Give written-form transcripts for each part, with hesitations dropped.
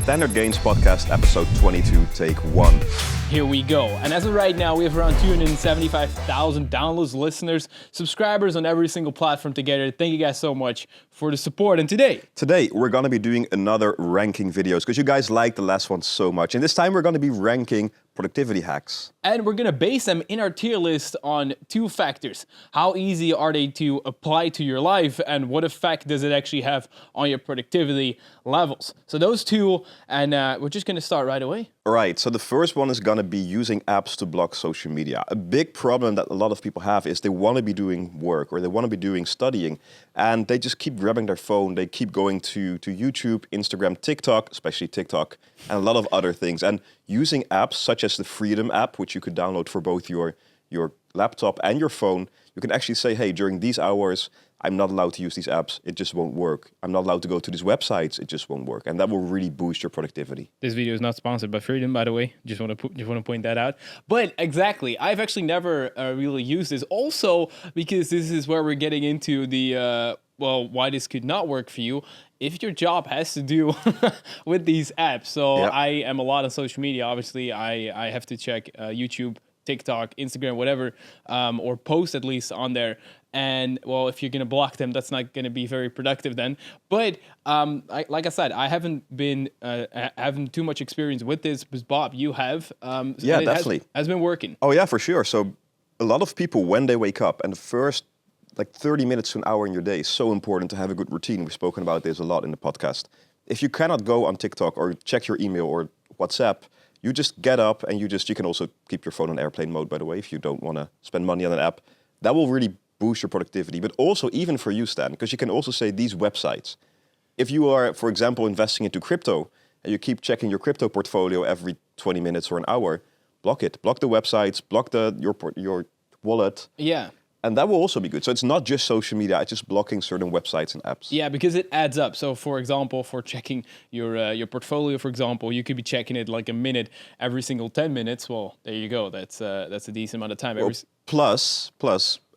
Standard Gains Podcast, episode 22, take 1. Here we go. And as of right now, we have around 275,000 downloads, listeners, subscribers on every single platform together. Thank you guys so much for the support. And today, we're going to be doing another ranking videos because you guys liked the last one so much. And this time we're going to be ranking productivity hacks. And we're going to base them in our tier list on two factors. How easy are they to apply to your life, and what effect does it actually have on your productivity levels? So those two, and we're just going to start right away. All right, so the first one is going to be using apps to block social media. A big problem that a lot of people have is they want to be doing work or they want to be doing studying, and they just keep grabbing their phone. They keep going to YouTube, Instagram, TikTok, especially TikTok, and a lot of other things. And using apps such as the Freedom app, which you could download for both your laptop and your phone, you can actually say, hey, during these hours, I'm not allowed to use these apps, it just won't work. I'm not allowed to go to these websites, it just won't work. And that will really boost your productivity. This video is not sponsored by Freedom, by the way. Just want to point that out. But exactly, I've actually never really used this. Also, because this is where we're getting into the, why this could not work for you if your job has to do with these apps. So yep. I am a lot on social media. Obviously, I have to check YouTube, TikTok, Instagram, whatever, or post at least on there. And well, if you're going to block them, that's not going to be very productive then. But like I said, I haven't been having too much experience with this, but Bob, you have. Yeah, definitely. Has been working. Oh yeah, for sure. So a lot of people, when they wake up, and the first 30 minutes to an hour in your day is so important to have a good routine. We've spoken about this a lot in the podcast. If you cannot go on TikTok or check your email or WhatsApp, you just get up and you can also keep your phone on airplane mode, by the way, if you don't want to spend money on an app. That will really boost your productivity, but also even for you, Stan, because you can also say these websites. If you are, for example, investing into crypto and you keep checking your crypto portfolio every 20 minutes or an hour, block it. Block the websites, block your wallet. Yeah. And that will also be good. So it's not just social media, it's just blocking certain websites and apps. Yeah, because it adds up. So for example, for checking your portfolio, for example, you could be checking it like a minute every single 10 minutes. Well, there you go. That's a decent amount of time. Well, plus,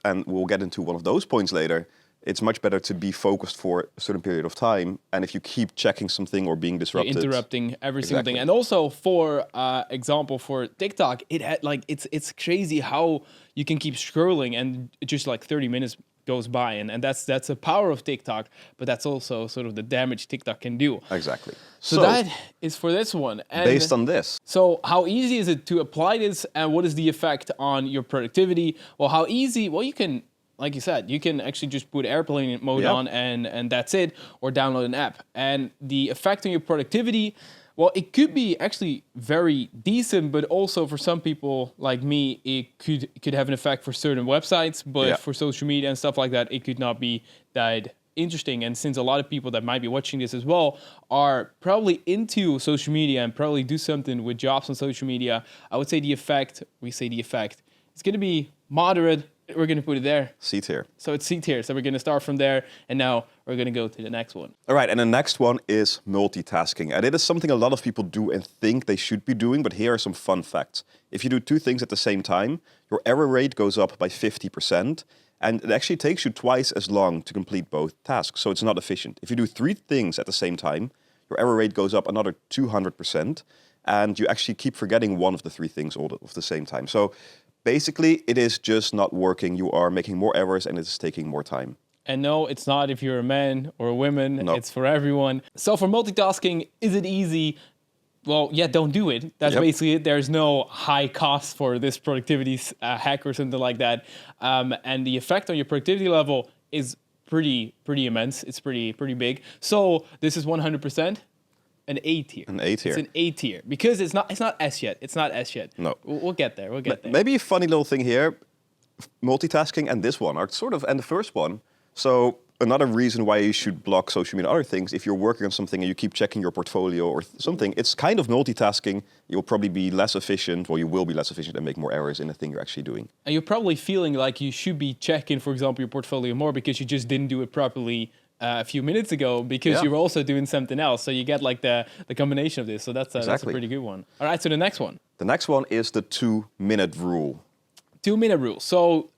and we'll get into one of those points later, it's much better to be focused for a certain period of time. And if you keep checking something or being disrupted, you're interrupting every single thing. And also, for example, for TikTok, it's crazy how you can keep scrolling and just like 30 minutes goes by, and that's the power of TikTok, but that's also sort of the damage TikTok can do. Exactly. So that is for this one. And based on this. So how easy is it to apply this, and what is the effect on your productivity? Well, how easy? Well, you can, like you said, you can actually just put airplane mode on and that's it, or download an app. And the effect on your productivity, well, it could be actually very decent, but also for some people like me, it could have an effect for certain websites, but for social media and stuff like that, it could not be that interesting. And since a lot of people that might be watching this as well are probably into social media and probably do something with jobs on social media, I would say the effect, it's going to be moderate. We're going to put it there. C tier. So it's C tier. So we're going to start from there, and now we're going to go to the next one. All right, and the next one is multitasking. And it is something a lot of people do and think they should be doing, but here are some fun facts. If you do two things at the same time, your error rate goes up by 50%, and it actually takes you twice as long to complete both tasks, so it's not efficient. If you do three things at the same time, your error rate goes up another 200%, and you actually keep forgetting one of the three things all at the same time. So basically, it is just not working. You are making more errors and it's taking more time. And no, it's not if you're a man or a woman. No. It's for everyone. So for multitasking, is it easy? Well, yeah, don't do it. That's basically it. There's no high cost for this productivity hack or something like that. And the effect on your productivity level is pretty immense. It's pretty big. So this is 100%. An A tier. An A tier. It's an A tier because it's not S yet. It's not S yet. No. We'll get there. Maybe a funny little thing here. Multitasking and this one are and the first one. So another reason why you should block social media and other things, if you're working on something and you keep checking your portfolio or something, it's kind of multitasking. You'll probably be less efficient, you will be less efficient and make more errors in the thing you're actually doing. And you're probably feeling like you should be checking, for example, your portfolio more because you just didn't do it properly a few minutes ago because you were also doing something else. So you get like the combination of this. So that's a pretty good one. All right, so the next one. The next one is the 2-minute rule. 2-minute rule. So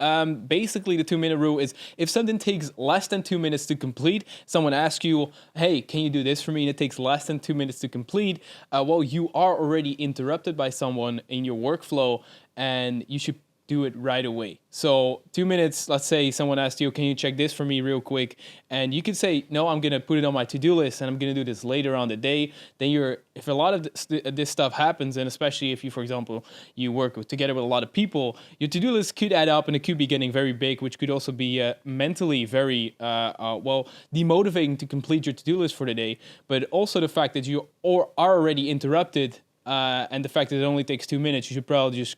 basically the 2-minute rule is if something takes less than 2 minutes to complete, someone asks you, hey, can you do this for me? And it takes less than 2 minutes to complete. Well, you are already interrupted by someone in your workflow and you should do it right away. So 2 minutes, let's say someone asked you, can you check this for me real quick? And you could say, no, I'm going to put it on my to-do list and I'm going to do this later on the day. Then if a lot of this stuff happens, and especially if you, for example, you work together with a lot of people, your to-do list could add up and it could be getting very big, which could also be mentally very, demotivating to complete your to-do list for the day. But also the fact that you are already interrupted and the fact that it only takes 2 minutes, you should probably just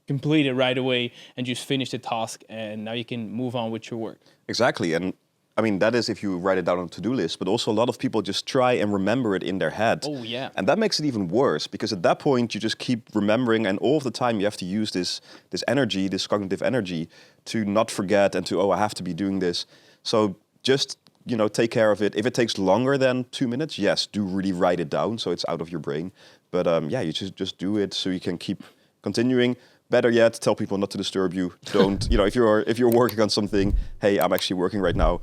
complete it right away and just finish the task, and now you can move on with your work. Exactly. And I mean, that is if you write it down on a to-do list, but also a lot of people just try and remember it in their head. Oh, yeah. And that makes it even worse, because at that point you just keep remembering, and all of the time you have to use this energy, this cognitive energy, to not forget and to, I have to be doing this. So just, take care of it. If it takes longer than 2 minutes, yes, do really write it down so it's out of your brain. But you just do it so you can keep continuing. Better yet, tell people not to disturb you. Don't, if you're working on something, hey, I'm actually working right now.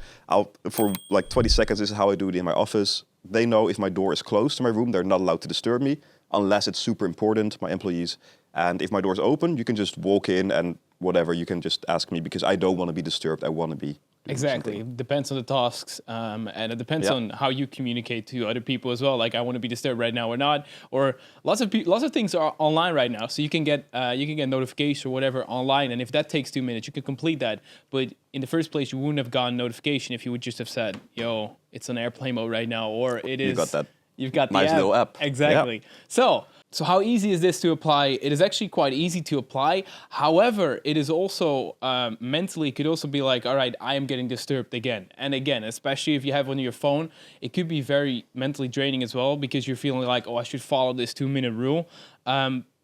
For like 20 seconds, this is how I do it in my office. They know if my door is closed to my room, they're not allowed to disturb me unless it's super important, my employees. And if my door is open, you can just walk in and whatever, you can just ask me because I don't want to be disturbed. I want to be. Exactly. It depends on the tasks, and it depends on how you communicate to other people as well. Like, I want to be disturbed right now or not. Or lots of things are online right now, so you can get notifications or whatever online. And if that takes 2 minutes, you can complete that. But in the first place, you wouldn't have gotten notification if you would just have said, "Yo, it's on airplane mode right now," or "It is." You got that. You've got the nice little app. Exactly. Yeah. So how easy is this to apply? It is actually quite easy to apply. However, it is also mentally, it could also be like, all right, I am getting disturbed again and again, especially if you have on your phone. It could be very mentally draining as well because you're feeling like, I should follow this 2-minute rule.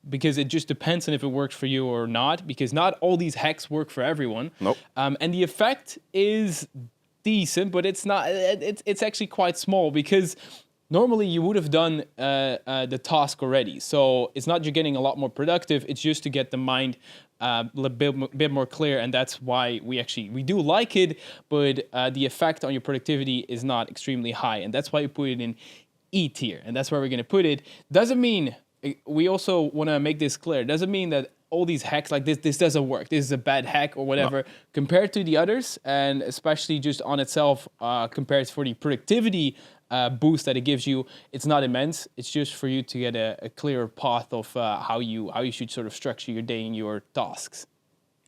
Because it just depends on if it works for you or not, because not all these hacks work for everyone. Nope. And the effect is decent, but it's not. It's actually quite small because normally you would have done the task already. So it's not you're getting a lot more productive. It's just to get the mind a bit more clear. And that's why we do like it. But the effect on your productivity is not extremely high. And that's why we put it in E tier. And that's where we're going to put it. Doesn't mean, we also want to make this clear. Doesn't mean that all these hacks like this doesn't work. This is a bad hack or whatever. No. Compared to the others, and especially just on itself, compared for the productivity boost that it gives you, it's not immense. It's just for you to get a clearer path of how you should sort of structure your day and your tasks.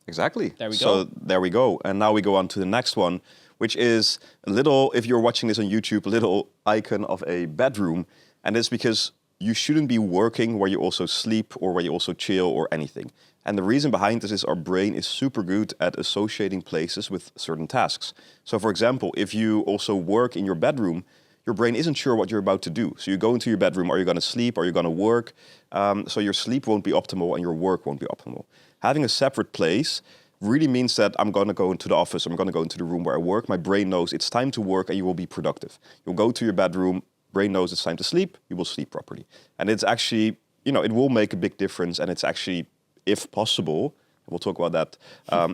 Exactly. There we go. So there we go. And now we go on to the next one, which is a little, if you're watching this on YouTube, a little icon of a bedroom. And it's because you shouldn't be working where you also sleep or where you also chill or anything. And the reason behind this is our brain is super good at associating places with certain tasks. So for example, if you also work in your bedroom, your brain isn't sure what you're about to do. So you go into your bedroom, are you going to sleep, are you going to work? So your sleep won't be optimal and your work won't be optimal. Having a separate place really means that I'm going to go into the office, I'm going to go into the room where I work. My brain knows it's time to work and you will be productive. You'll go to your bedroom, brain knows it's time to sleep, you will sleep properly. And it's actually, it will make a big difference. And it's actually, if possible, we'll talk about that,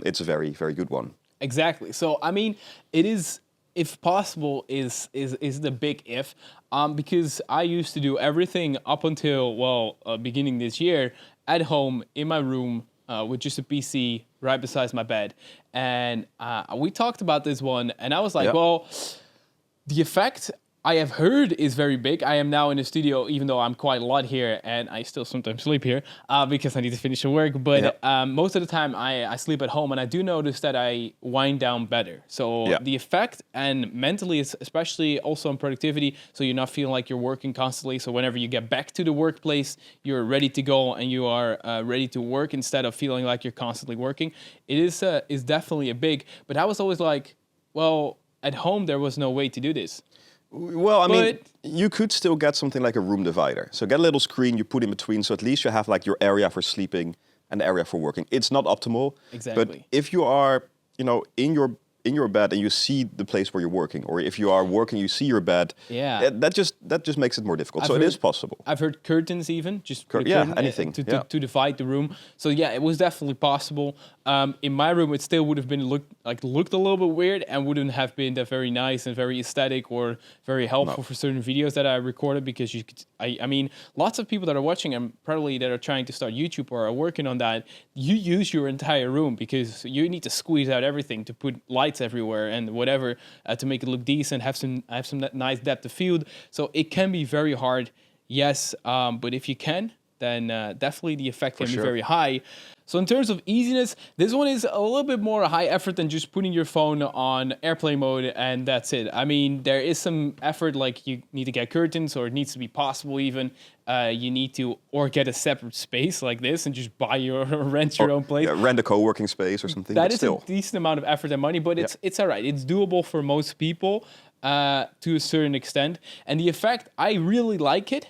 it's a very, very good one. Exactly. So, I mean, it is, if possible, is the big if, because I used to do everything up until, beginning this year, at home, in my room, with just a PC right beside my bed. And we talked about this one, and I was like, the effect I have heard is very big. I am now in the studio, even though I'm quite a lot here, and I still sometimes sleep here because I need to finish the work. But most of the time, I sleep at home, and I do notice that I wind down better. So the effect, and mentally, especially also on productivity, so you're not feeling like you're working constantly. So whenever you get back to the workplace, you're ready to go, and you are ready to work instead of feeling like you're constantly working. It is definitely a big. But I was always like, well, at home there was no way to do this. Well, I mean, you could still get something like a room divider. So get a little screen you put in between, so at least you have like your area for sleeping and the area for working. It's not optimal. Exactly. But if you are, in in your bed and you see the place where you're working, or if you are working, you see your bed. Yeah. That just makes it more difficult. So it is possible. I've heard curtains even, just put a Yeah, curtain anything, to, yeah. to divide the room. So yeah, it was definitely possible. In my room, it still would have been looked a little bit weird and wouldn't have been that very nice and very aesthetic or very helpful for certain videos that I recorded, because you could, I mean, lots of people that are watching and probably that are trying to start YouTube or are working on that, you use your entire room because you need to squeeze out everything to put lights everywhere and whatever to make it look decent, have some nice depth of field. So it can be very hard, yes, but if you can, then definitely the effect can be very high. So in terms of easiness, this one is a little bit more high effort than just putting your phone on airplane mode and that's it. I mean, there is some effort, like you need to get curtains, or it needs to be possible even. You need to, or get a separate space like this and just buy your, rent your own place. Yeah, rent a co-working space or something. That but is still. a decent amount of effort and money, but it's all right. It's doable for most people to a certain extent. And the effect, I really like it,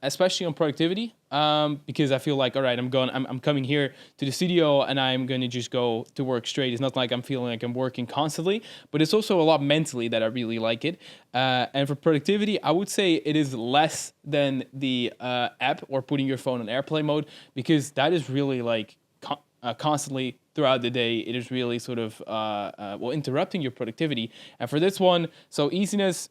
especially on productivity, because I feel like, all right, I'm coming here to the studio and I'm going to just go to work straight. It's not like I'm feeling like I'm working constantly, but it's also a lot mentally that I really like it. And for productivity, I would say it is less than the app or putting your phone on airplane mode, because that is really like constantly throughout the day. It is really sort of interrupting your productivity. And for this one, so easiness,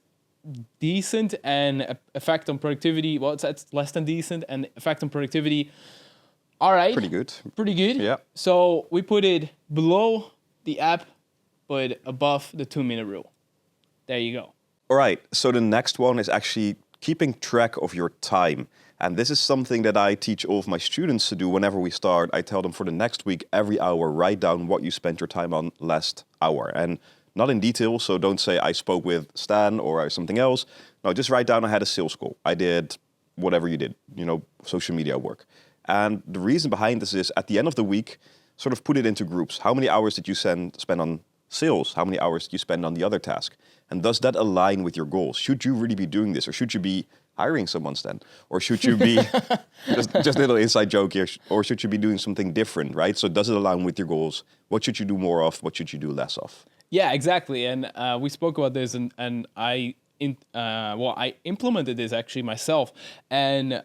decent, and effect on productivity, well, it's less than decent, and effect on productivity, all right, pretty good. Yeah. So we put it below the app but above the 2-minute rule. There you go. All right, so the next one is actually keeping track of your time. And this is something that I teach all of my students to do whenever we start. I tell them for the next week, every hour, write down what you spent your time on last hour. And not in detail, so don't say I spoke with Stan or something else. No, just write down I had a sales call. I did whatever you did, social media work. And the reason behind this is at the end of the week, sort of put it into groups. How many hours did you spend on sales? How many hours did you spend on the other task? And does that align with your goals? Should you really be doing this? Or should you be hiring someone, Stan? Or should you be, just a little inside joke here, or should you be doing something different, right? So does it align with your goals? What should you do more of? What should you do less of? Yeah, exactly. And we spoke about this, and I implemented this actually myself. And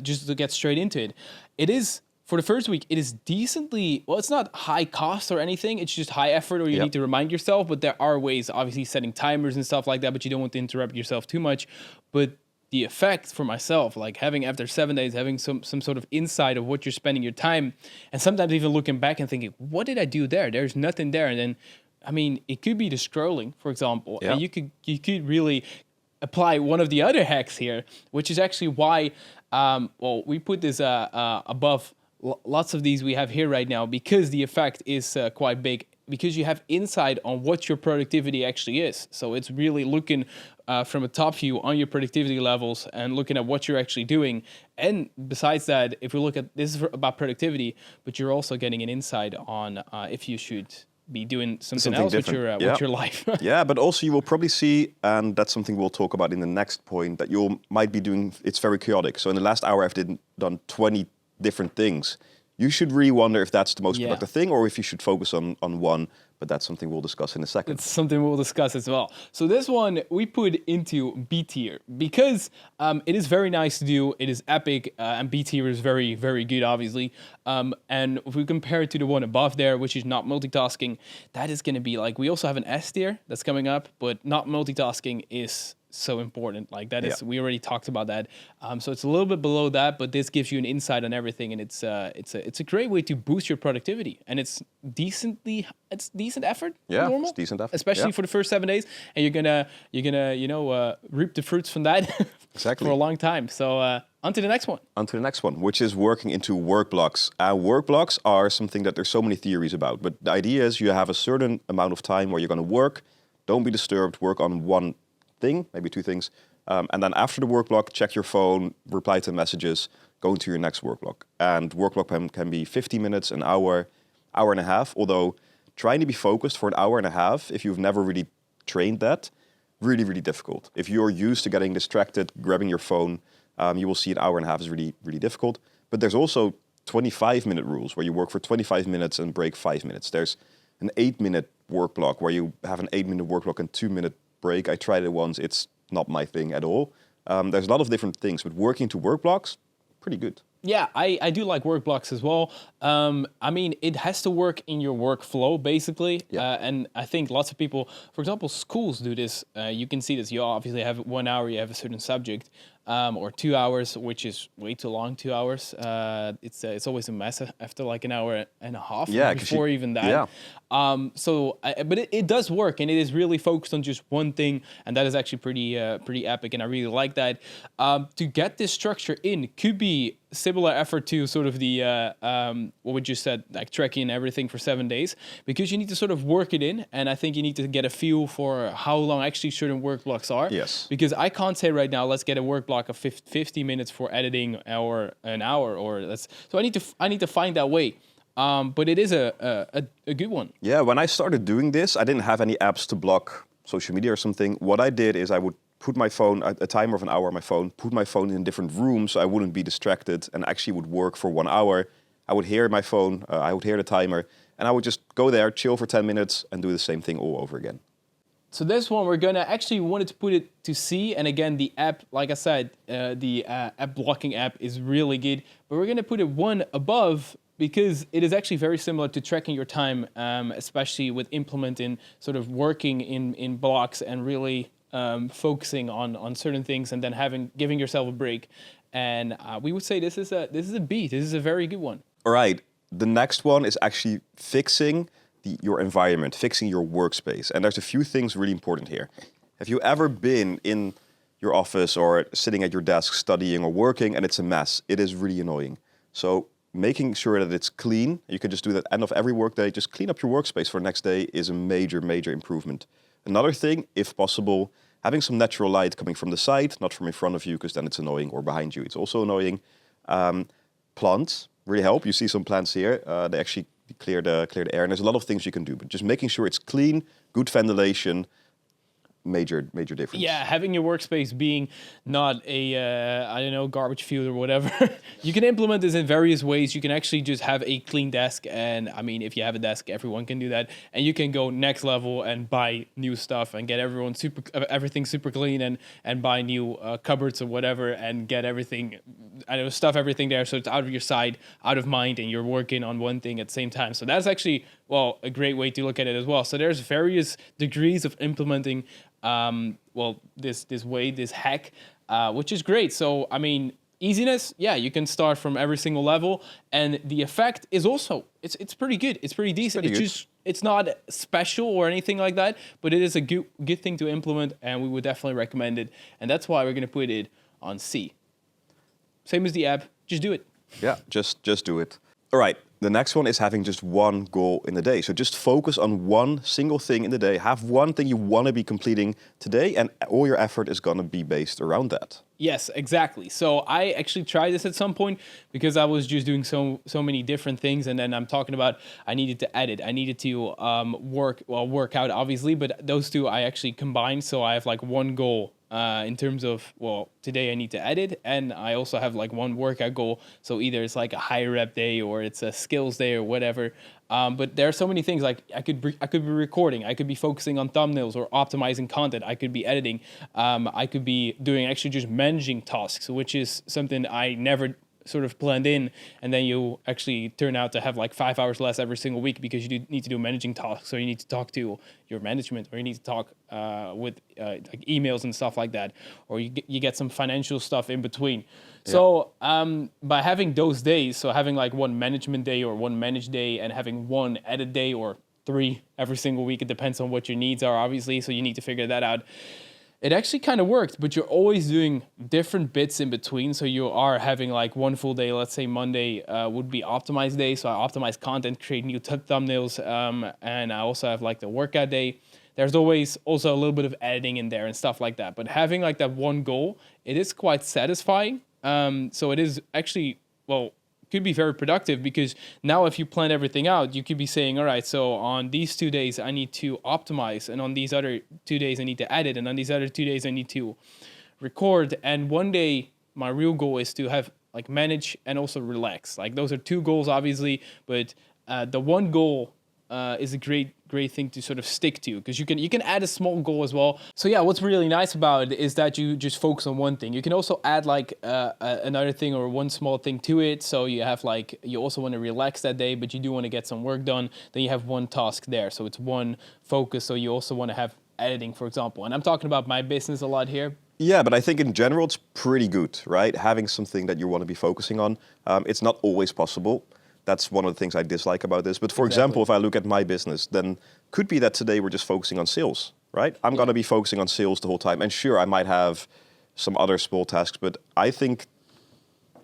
just to get straight into it, it is, for the first week, it is decently, well, it's not high cost or anything. It's just high effort, or you need to remind yourself. But there are ways, obviously, setting timers and stuff like that, but you don't want to interrupt yourself too much. But the effect for myself, like having, after 7 days, having some sort of insight of what you're spending your time, and sometimes even looking back and thinking, what did I do there? There's nothing there. And then, I mean, it could be the scrolling, for example. And you could really apply one of the other hacks here, which is actually why, we put this above lots of these we have here right now, because the effect is quite big, because you have insight on what your productivity actually is. So it's really looking from a top view on your productivity levels and looking at what you're actually doing. And besides that, if we look at, this is about productivity, but you're also getting an insight on if you should be doing something else different. With your life. Yeah, but also you will probably see, and that's something we'll talk about in the next point, that you might be doing, it's very chaotic. So in the last hour, I've done 20 different things. You should really wonder if that's the most productive thing, or if you should focus on one, but that's something we'll discuss in a second. It's something we'll discuss as well. So this one we put into B tier, because it is very nice to do, it is epic, and B tier is very, very good, obviously. And if we compare it to the one above there, which is not multitasking, that is going to be like, we also have an S tier that's coming up, but not multitasking is so important. Like that is, we already talked about that. So it's a little bit below that, but this gives you an insight on everything, and it's a great way to boost your productivity, and it's decent effort. Normal, it's decent effort, especially for the first 7 days, and you're gonna reap the fruits from that exactly for a long time. So on to the next one. On to the next one, which is working into work blocks. Work blocks are something that there's so many theories about, but the idea is you have a certain amount of time where you're going to work. Don't be disturbed. Work on one thing, maybe two things, and then after the work block, check your phone, reply to messages, go into your next work block. And work block can be 50 minutes, an hour, hour and a half. Although trying to be focused for an hour and a half, if you've never really trained that, really, really difficult. If you're used to getting distracted, grabbing your phone, you will see an hour and a half is really, really difficult. But there's also 25-minute rules where you work for 25 minutes and break 5 minutes. There's an 8-minute work block where you have an 8-minute work block and 2-minute break. I tried it once. It's not my thing at all. There's a lot of different things, but working to work blocks, pretty good. Yeah, I do like Workblocks as well. I mean, it has to work in your workflow, basically. Yeah. And I think lots of people, for example, schools do this. You can see this. You obviously have 1 hour, you have a certain subject, or 2 hours, which is way too long, 2 hours. It's always a mess after like an hour and a half, before even that. Yeah. But it does work, and it is really focused on just one thing, and that is actually pretty epic, and I really like that. To get this structure in could be similar effort to sort of the what we just said, like tracking everything for 7 days, because you need to sort of work it in, and I think you need to get a feel for how long actually certain work blocks are. Yes. Because I can't say right now, let's get a work block of 50 minutes for editing or an hour, or so I need to find that way. But it is a good one. Yeah, when I started doing this, I didn't have any apps to block social media or something. What I did is I would put my phone, a timer of an hour on my phone, put my phone in different rooms so I wouldn't be distracted, and actually would work for 1 hour. I would hear my phone, I would hear the timer, and I would just go there, chill for 10 minutes, and do the same thing all over again. So this one, we're gonna actually wanted to put it to C, and again, the app, like I said, the app blocking app is really good, but we're gonna put it one above because it is actually very similar to tracking your time, especially with implementing sort of working in blocks and really focusing on certain things, and then giving yourself a break. And we would say this is a B. This is a very good one. All right, the next one is actually fixing your environment, fixing your workspace. And there's a few things really important here. Have you ever been in your office or sitting at your desk studying or working and it's a mess? It is really annoying. So making sure that it's clean, you can just do that end of every workday, just clean up your workspace for the next day is a major, major improvement. Another thing, if possible, having some natural light coming from the side, not from in front of you, because then it's annoying, or behind you, it's also annoying. Plants really help. You see some plants here, they actually clear the air, and there's a lot of things you can do, but just making sure it's clean, good ventilation, major difference. Yeah, having your workspace being not a I don't know, garbage field or whatever. You can implement this in various ways. You can actually just have a clean desk, and I mean, if you have a desk, everyone can do that. And you can go next level and buy new stuff and get everything super clean, and buy new cupboards or whatever, and get everything, I don't know, stuff everything there so it's out of your sight, out of mind, and you're working on one thing at the same time. So that's actually, well, a great way to look at it as well. So there's various degrees of implementing this hack, which is great. So, I mean, easiness, yeah, you can start from every single level, and the effect is also, it's pretty good. It's pretty decent. It's not special or anything like that, but it is a good thing to implement, and we would definitely recommend it. And that's why we're going to put it on C. Same as the app, just do it. Yeah, just do it. All right, the next one is having just one goal in the day. So just focus on one single thing in the day. Have one thing you want to be completing today, and all your effort is going to be based around that. Yes, exactly. So I actually tried this at some point because I was just doing so many different things, and then I'm talking about I needed to edit, I needed to work out, obviously, but those two I actually combined. So I have like one goal in terms of, well, today I need to edit, and I also have like one workout goal. So either it's like a high rep day or it's a skills day or whatever. But there are so many things, like I could be recording, I could be focusing on thumbnails or optimizing content, I could be editing, I could be doing actually just managing tasks, which is something I never sort of planned in, and then you actually turn out to have like 5 hours less every single week because you need to do managing tasks, or you need to talk to your management, or you need to talk with like emails and stuff like that, or you get some financial stuff in between. Yeah. So by having those days, so having like one management day or one managed day, and having one edit day or 3 every single week, it depends on what your needs are, obviously, so you need to figure that out. It actually kind of worked, but you're always doing different bits in between. So you are having like one full day, let's say Monday would be optimized day. So I optimize content, create new thumbnails, and I also have like the workout day. There's always also a little bit of editing in there and stuff like that. But having like that one goal, it is quite satisfying. So it is actually, well, could be very productive, because now if you plan everything out, you could be saying, all right, so on these 2 days I need to optimize, and on these other 2 days I need to edit, and on these other 2 days I need to record, and one day my real goal is to have like manage and also relax. Like those are 2 goals, obviously, but the one goal is a great great thing to sort of stick to, because you can add a small goal as well. So yeah, what's really nice about it is that you just focus on one thing. You can also add like another thing or one small thing to it. So you have like, you also want to relax that day, but you do want to get some work done. Then you have one task there. So it's one focus. So you also want to have editing, for example. And I'm talking about my business a lot here. Yeah, but I think in general it's pretty good, right? Having something that you want to be focusing on. It's not always possible. That's one of the things I dislike about this. But for example, if I look at my business, then could be that today we're just focusing on sales, right? I'm going to be focusing on sales the whole time. And sure, I might have some other small tasks, but I think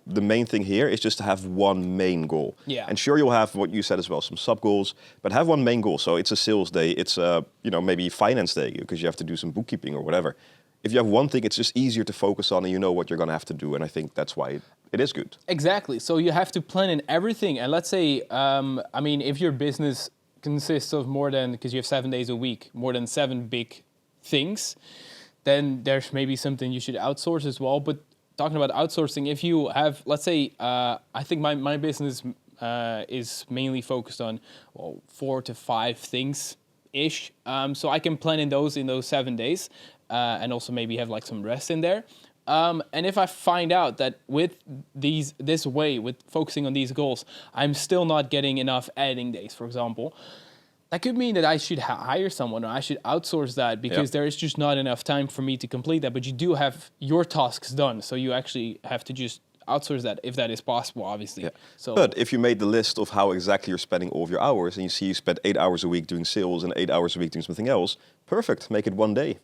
the main thing here is just to have one main goal. Yeah. And sure, you'll have what you said as well, some sub goals, but have one main goal. So it's a sales day, it's a, maybe finance day because you have to do some bookkeeping or whatever. If you have one thing, it's just easier to focus on and you know what you're going to have to do. And I think that's why it is good. Exactly. So you have to plan in everything. And let's say, if your business consists of more than, because you have 7 days a week, more than 7 big things, then there's maybe something you should outsource as well. But talking about outsourcing, if you have, let's say, I think my business is mainly focused on 4 to 5 things-ish. So I can plan in those 7 days. And also maybe have like some rest in there. And if I find out that with this way, with focusing on these goals, I'm still not getting enough editing days, for example, that could mean that I should hire someone or I should outsource that because there is just not enough time for me to complete that. But you do have your tasks done, so you actually have to just outsource that if that is possible, obviously. Yeah. So, but if you made the list of how exactly you're spending all of your hours and you see you spend 8 hours a week doing sales and 8 hours a week doing something else, perfect, make it one day.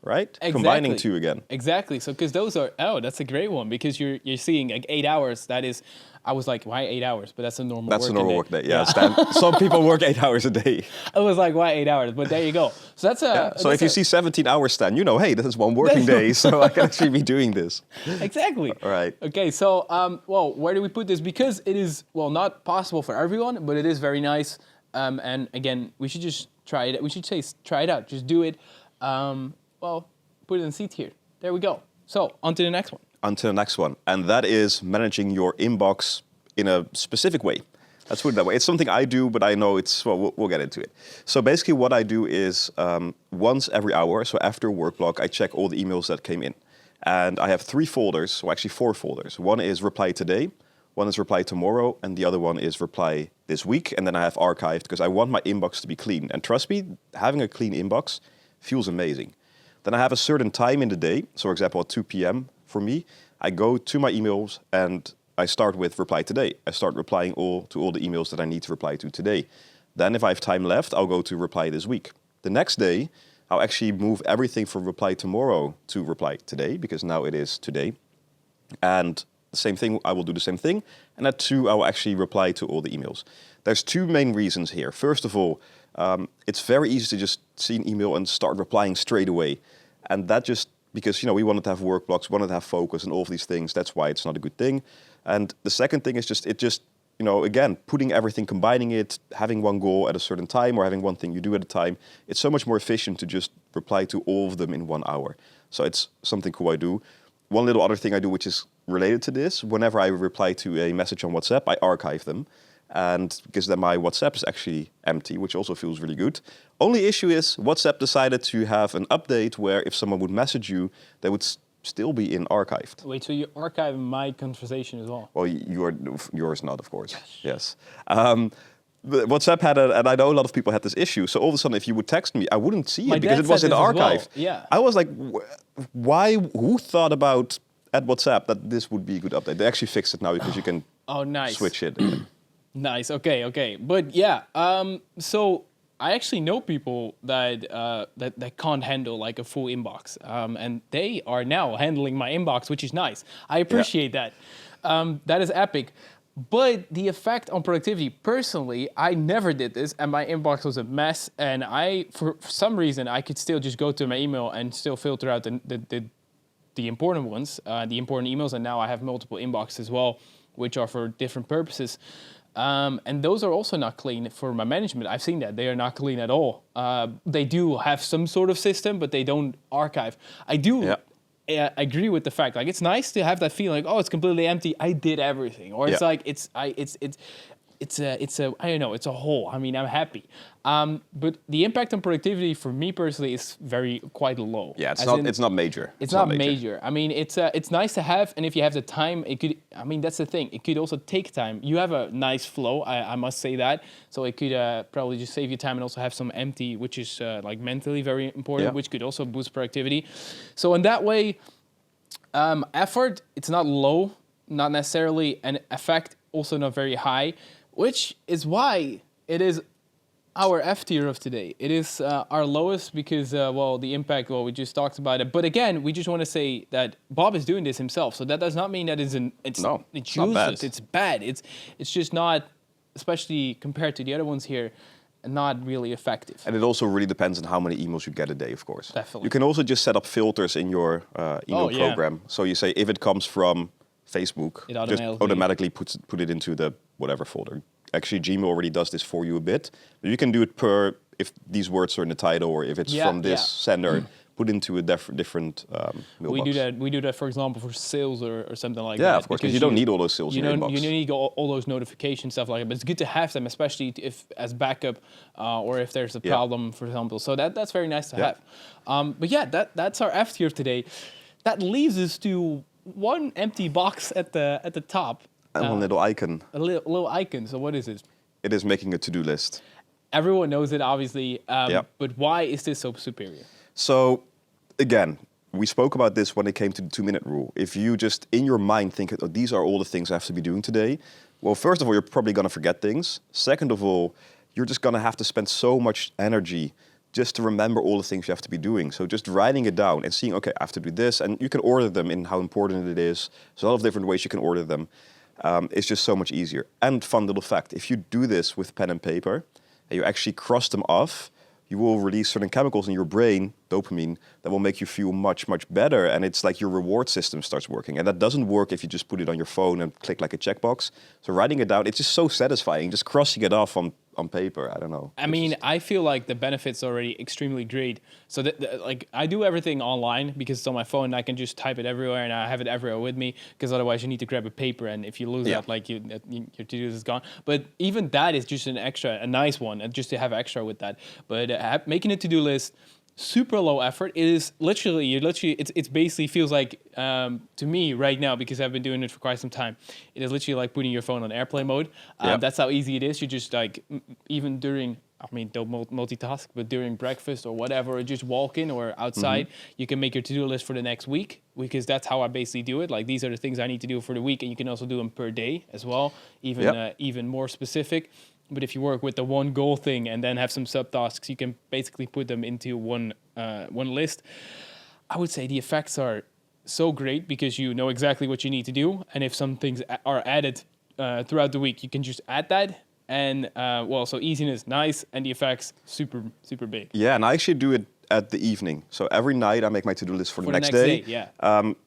Right? Exactly. Combining two again. Exactly. So, because those are, that's a great one because you're seeing like 8 hours. That is, I was like, why 8 hours? But that's a normal That's a normal work day. Yeah. Yeah. Some people work 8 hours a day. I was like, why 8 hours? But there you go. So that's a. So if you see 17 hours, Stan, hey, this is one working day, so I can actually be doing this. Exactly. All right. Okay. So, where do we put this? Because it is not possible for everyone, but it is very nice. And again, we should just try it. We should say try it out. Just do it. Put it in seat here. There we go. So, on to the next one. On to the next one. And that is managing your inbox in a specific way. Let's put it that way. It's something I do, but I know we'll get into it. So basically what I do is once every hour, so after a work block, I check all the emails that came in. And I have 3 folders, or actually 4 folders. One is reply today, one is reply tomorrow, and the other one is reply this week. And then I have archived because I want my inbox to be clean. And trust me, having a clean inbox feels amazing. Then I have a certain time in the day. So, for example, at 2 p.m. for me, I go to my emails and I start with reply today. I start replying to all the emails that I need to reply to today. Then if I have time left, I'll go to reply this week. The next day, I'll actually move everything from reply tomorrow to reply today because now it is today. And the same thing, I will do the same thing. And at 2, I will actually reply to all the emails. There's 2 main reasons here. First of all, it's very easy to just see an email and start replying straight away. And that just, because, we wanted to have work blocks, wanted to have focus and all of these things. That's why it's not a good thing. And the second thing is again, putting everything, combining it, having one goal at a certain time or having one thing you do at a time. It's so much more efficient to just reply to all of them in 1 hour. So it's something cool I do. One little other thing I do, which is related to this, whenever I reply to a message on WhatsApp, I archive them. And because then my WhatsApp is actually empty, which also feels really good. Only issue is WhatsApp decided to have an update where if someone would message you, they would still be in archived. Wait, so you archive my conversation as well? Well, yours not, of course. Yes. But WhatsApp had and I know a lot of people had this issue. So all of a sudden, if you would text me, I wouldn't see it because it was in the archive. Well. Yeah. I was like, why? Who thought about at WhatsApp that this would be a good update? They actually fixed it now because you can switch it. Nice. Okay. But yeah, so I actually know people that can't handle like a full inbox, and they are now handling my inbox, which is nice. I appreciate that. That is epic. But the effect on productivity, personally, I never did this, and my inbox was a mess. And for some reason, I could still just go to my email and still filter out the important ones, the important emails. And now I have multiple inboxes as well, which are for different purposes. And those are also not clean for my management. I've seen that. They are not clean at all. They do have some sort of system, but they don't archive. I do agree with the fact, like, it's nice to have that feeling like, oh, it's completely empty. I did everything. Or it's like, it's a I don't know, it's a whole. I mean, I'm happy. But the impact on productivity for me personally is quite low. Yeah, it's not major. It's not major. I mean, it's nice to have, and if you have the time, it could. I mean, that's the thing. It could also take time. You have a nice flow. I must say that. So it could probably just save you time and also have some empty, which is like mentally very important, which could also boost productivity. So in that way, effort, it's not low, not necessarily, and effect also not very high, which is why it is our F tier of today. It is our lowest because, the impact, we just talked about it. But again, we just want to say that Bob is doing this himself. So that does not mean that it's not bad. It's bad. It's just not, especially compared to the other ones here, not really effective. And it also really depends on how many emails you get a day, of course. Definitely. You can also just set up filters in your email program. So you say if it comes from Facebook, it just automatically put it into the whatever folder. Actually, Gmail already does this for you a bit. But you can do it if these words are in the title or if it's from this sender, put into a different mailbox. We do that, for example, for sales or something like that. Yeah, of course, because you don't need all those sales in your inbox. You don't need all those notifications, stuff like that. But it's good to have them, especially if as backup or if there's a problem, for example. So that's very nice to have. But yeah, that's our F tier today. That leaves us to one empty box at the top. And one little icon. A little icon. So what is it? It is making a to-do list. Everyone knows it, obviously. But why is this so superior? So, again, we spoke about this when it came to the 2-minute rule. If you just, in your mind, think, oh, these are all the things I have to be doing today. Well, first of all, you're probably going to forget things. Second of all, you're just going to have to spend so much energy just to remember all the things you have to be doing. So just writing it down and seeing, okay, I have to do this. And you can order them in how important it is. There's a lot of different ways you can order them. It's just so much easier. And fun little fact, if you do this with pen and paper, and you actually cross them off, you will release certain chemicals in your brain, dopamine, that will make you feel much, much better. And it's like your reward system starts working. And that doesn't work if you just put it on your phone and click like a checkbox. So writing it down, it's just so satisfying. Just crossing it off on paper, I don't know. I mean, I feel like the benefits are already extremely great. So like I do everything online because it's on my phone and I can just type it everywhere and I have it everywhere with me, because otherwise you need to grab a paper, and if you lose that, like your to-do list is gone. But even that is just a nice one, and just to have extra with that. But making a to-do list, super low effort. It is literally, it's basically feels like, to me right now, because I've been doing it for quite some time, it is literally like putting your phone on airplane mode. That's how easy it is. You just like, even during, I mean, don't multitask, but during breakfast or whatever, or just walking or outside, you can make your to-do list for the next week, because that's how I basically do it. Like, these are the things I need to do for the week, and you can also do them per day as well, even more specific. But if you work with the one goal thing and then have some subtasks, you can basically put them into one list. I would say the effects are so great because you know exactly what you need to do. And if some things are added throughout the week, you can just add that. And so easiness, nice, and the effects, super, super big. Yeah, and I actually do it at the evening. So every night I make my to-do list for the next day.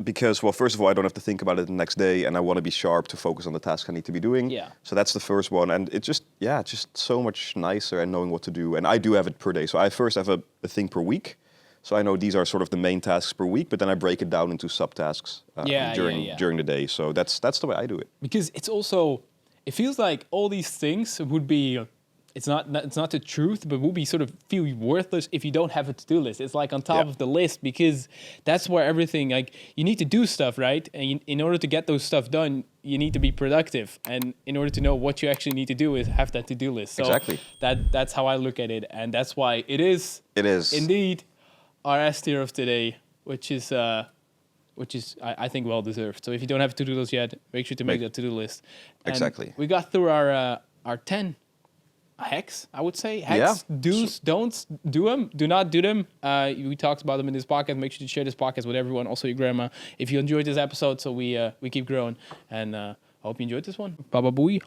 Because, well, first of all, I don't have to think about it the next day, and I want to be sharp to focus on the task I need to be doing. Yeah. So that's the first one. And it's just so much nicer and knowing what to do. And I do have it per day. So I first have a thing per week. So I know these are sort of the main tasks per week, but then I break it down into subtasks during the day. So that's the way I do it. Because it's also, it feels like all these things would be, it's not the truth, but would be sort of feel worthless if you don't have a to-do list. It's like on top of the list, because that's where everything, like, you need to do stuff, right? And in order to get those stuff done, you need to be productive. And in order to know what you actually need to do is have that to-do list. So exactly. That's how I look at it. And that's why it is indeed our S tier of today, which is I think well deserved. So if you don't have a to-do list yet, make sure to make that to-do list. And exactly. we got through our 10 hacks, I would say. Hacks, do's, don'ts, do them, do not do them. We talked about them in this podcast. Make sure to share this podcast with everyone, also your grandma, if you enjoyed this episode, so we keep growing. And I hope you enjoyed this one. Baba booey.